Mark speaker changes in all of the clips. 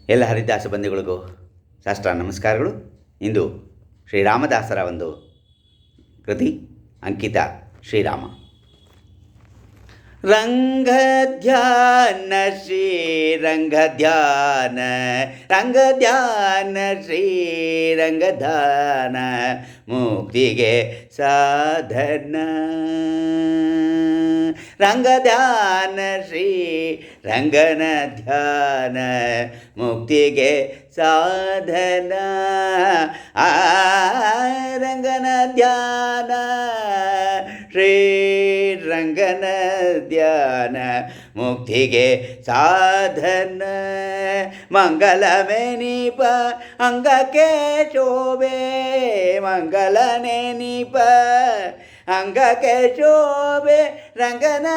Speaker 1: ಎಲ್ಲ ಹರಿದಾಸ ಬಂಧುಗಳಿಗೂ ಶಾಸ್ತ್ರ ನಮಸ್ಕಾರಗಳು. ಇಂದು ಶ್ರೀರಾಮದಾಸರ ಒಂದು ಕೃತಿ ಅಂಕಿತ ಶ್ರೀರಾಮ. ರಂಗಧ್ಯಾನ ಶ್ರೀರಂಗಧ್ಯಾನ ರಂಗಧ್ಯಾನ ಶ್ರೀರಂಗಧಾನ ಮುಕ್ತಿಗೆ ಸಾಧನ. ರಂಗಧ್ಯಾನ ಶ್ರೀ ರಂಗನ ಧ್ಯಾನ ಮುಕ್ತಿಗೆ ಸಾಧನ. ಆ ರಂಗನ ಧ್ಯಾನ ಶ್ರೀರಂಗನ ಧ್ಯಾನ ಮುಕ್ತಿಗೆ ಸಾಧನ. ಮಂಗಲಮೆನಿಪ ಅಂಗಕ್ಕೆ ಶೋಭೆ ಮಂಗಲನೆನಿಪ ಅಂಗಕ್ಕೆ ಶೋಭೆ ರಂಗನ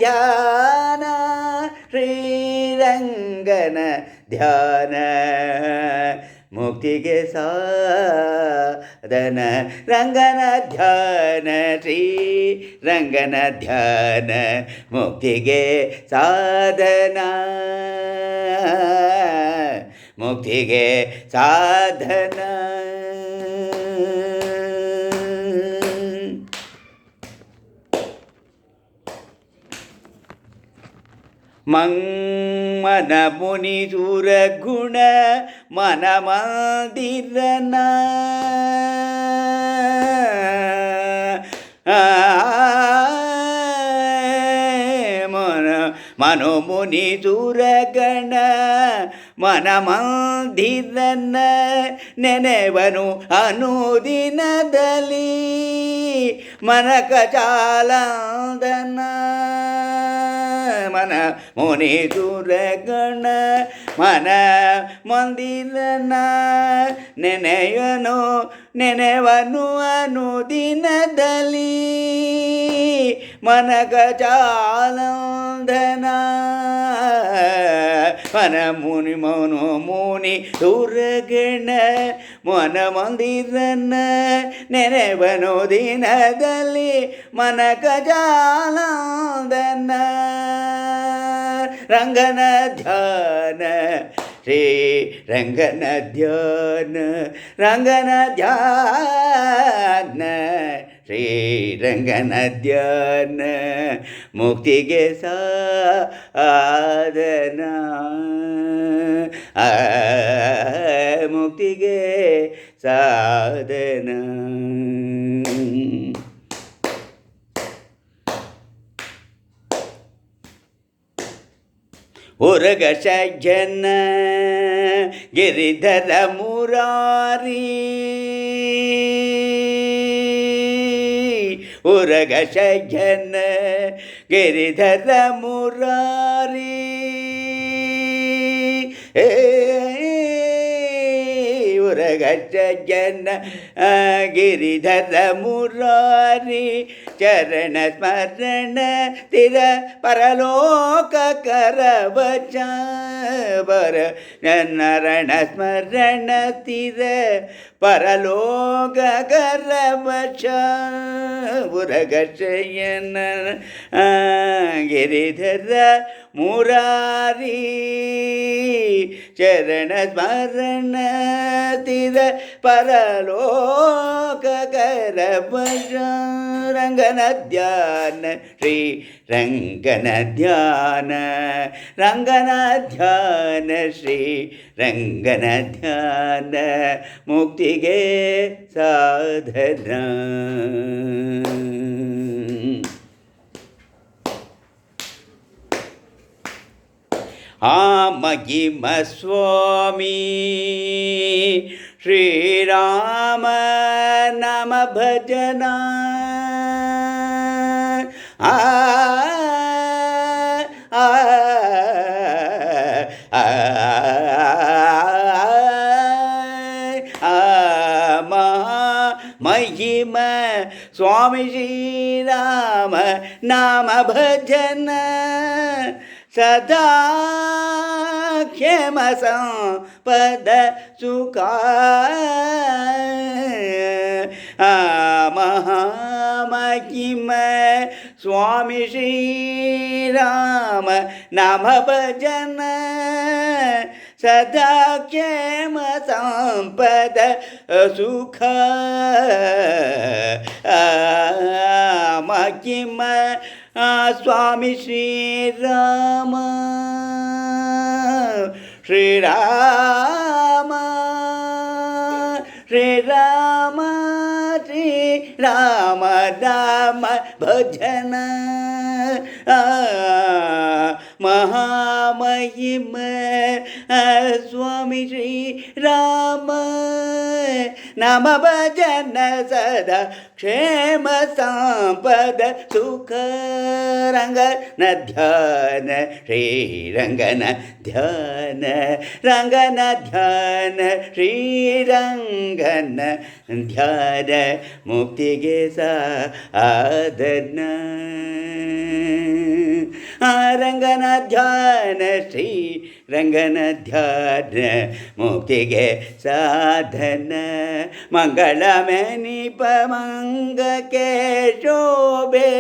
Speaker 1: ಧ್ಯಾನ ಶ್ರೀರಂಗನ ಧ್ಯಾನ ಮುಕ್ತಿಗೆ ಸಾಧನ. ರಂಗನ ಧ್ಯಾನ ಶ್ರೀರಂಗನ ಧ್ಯಾನ ಮುಕ್ತಿಗೆ ಸಾಧನ ಮುಕ್ತಿಗೆ ಸಾಧನ. ಮನ ಮುನಿ ಸುರ ಗುಣ ಮನ ಮಂದಿರನ ಮನೋ ಮುನಿ ಸುರಗಣ ಮನ ಮಂದಿರನ ನೆನೆವನು ಅನುದಿನದಲ್ಲಿ ಮನಕ ಚಾಲಂದನ. ಮನ ಮುನಿ ಸುರಗಣ ಮನ ಮಂದಿರನ ನೆನೆವನು ಅನುದಿನದಲ್ಲಿ ಮನಕ ಚಾಲಂದನ. ಮನ ಮುನಿ ಮನೋ ಮುನಿ ಸುರಗಣ ಮನ ಮಂದಿರನ ನೆನೆವನು ದಿನದಲ್ಲಿ ಮನಕ ಚಾಲಂದನ. ರಂಗನ ಧ್ಯಾನ ಶ್ರೀ ರಂಗನ ಧ್ಯಾನ ರಂಗನ ಧ್ಯಾನ ಶ್ರೀರಂಗನ ಧ್ಯಾನ ಮುಕ್ತಿಗೆ ಸಾಧನ ಮುಕ್ತಿಗೆ ಸಾಧನ. ಉರಗ ಸಜ್ಜನ ಗಿರಿಧರ ಮುರಾರಿ ಉರಗ ಸಜ್ಜನ ಗಿರಿಧರ ಮುರಾರಿ ಉರಗ ಸಜ್ಜನ ಗಿರಿಧರ ಮುರಾರಿ ಚರಣ ಸ್ಮರಣ ತಿರ ಪರಲೋಕ ಕರವಚ ಬರ ನರಣ ಸ್ಮರಣ ತಿರ ಪರಲೋಕ ಕರವಚ. ಉರಗ ಶಯನ ಗಿರಿಧರ ಮುರಾರಿ ಚರಣ ಸ್ಮರಣ ತಿರ ಪರಲೋಕ ಕರವಚ. ರಂಗನ ಧ್ಯಾನ ಶ್ರೀ ರಂಗನ ಧ್ಯಾನ ರಂಗನ ಧ್ಯಾನ ಶ್ರೀ ರಂಗನ ಧ್ಯಾನ ಮುಕ್ತಿಗೆ ಸಾಧನ. ಆ ಮಹಿಮ ಸ್ವಾಮಿ ಶ್ರೀರಾಮ ನಾಮ ಭಜನ. ಆ ಮಹಿಮ ಸ್ವಾಮಿ ಶ್ರೀರಾಮ ನಾಮ ಭಜನ ಸದಾ ಕ್ಷೇಮ ಸಂಪದ ಸುಖ. ಮಹಾಮಹಿಮ ಸ್ವಾಮಿ ಶ್ರೀರಾಮ ನಾಮ ಭಜನ ಸದಾ ಕ್ಷೇಮ ಸಂಪದ ಸುಖ ಮಹಿಮ ಸ್ವಾಮಿ ಶ್ರೀರಾಮ ಶ್ರೀರಾಮ ಶ್ರೀರಾಮ ಶ್ರೀರಾಮ ರಾಮ ಭಜನ ಮಹಾಮಹಿಮ ಸ್ವಾಮಿ ಶ್ರೀರಾಮ ನಾಮ ಭಜನ ಸದಾ ಕ್ಷೇಮ ಸಂಪದ ಸುಖ ರಂಗನ ಧ್ಯಾನ ಶ್ರೀರಂಗನ ಧ್ಯಾನ ರಂಗನ ಧ್ಯಾನ ಶ್ರೀರಂಗನ ಧ್ಯಾನ ಮುಕ್ತಿಗೆ ಸಾಧನ ರಂಗನ ಧ್ಯಾನ ಶ್ರೀ ರಂಗನ ಧ್ಯಾನ ಮುಕ್ತಿಗೆ ಸಾಧನ ಮಂಗಳ ಮೆನಿಪ ಮಂಗಕ್ಕೆ ಶೋಭೆ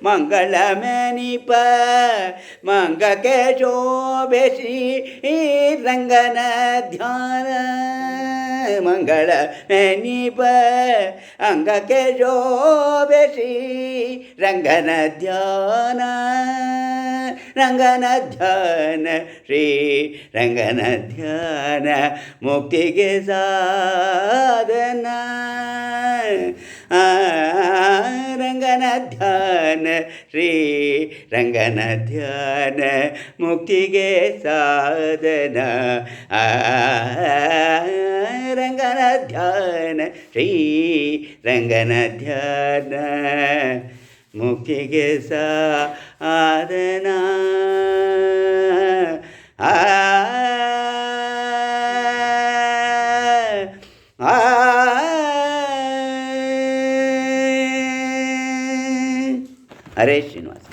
Speaker 1: ಮಂಗಳ ಮೆನಿಪ ಮಂಗಕ್ಕೆ ಶೋಭೆ ಶ್ರೀ ರಂಗನ ಧ್ಯಾನ ಮಂಗಳ ಮೆನಿಪ ಅಂಗಕ್ಕೆ ಶೋಭೆ ಶ್ರೀ ರಂಗನ ಧ್ಯಾನ ರಂಗನ ಧ್ಯಾನ ಶ್ರೀ ರಂಗನ ಧ್ಯಾನ ಮುಕ್ತಿಗೆ ಸಾಧನ ರಂಗನ ಧ್ಯಾನ ಶ್ರೀ ರಂಗನ ಧ್ಯಾನ ಮುಕ್ತಿಗೆ ಸಾಧನ ರಂಗನ ಧ್ಯಾನ ಶ್ರೀ ರಂಗನ ಧ್ಯಾನ ಮುಕ್ತಿಗೆ ಸಾಧನ ಹರೇ ಶ್ರೀನಿವಾಸ.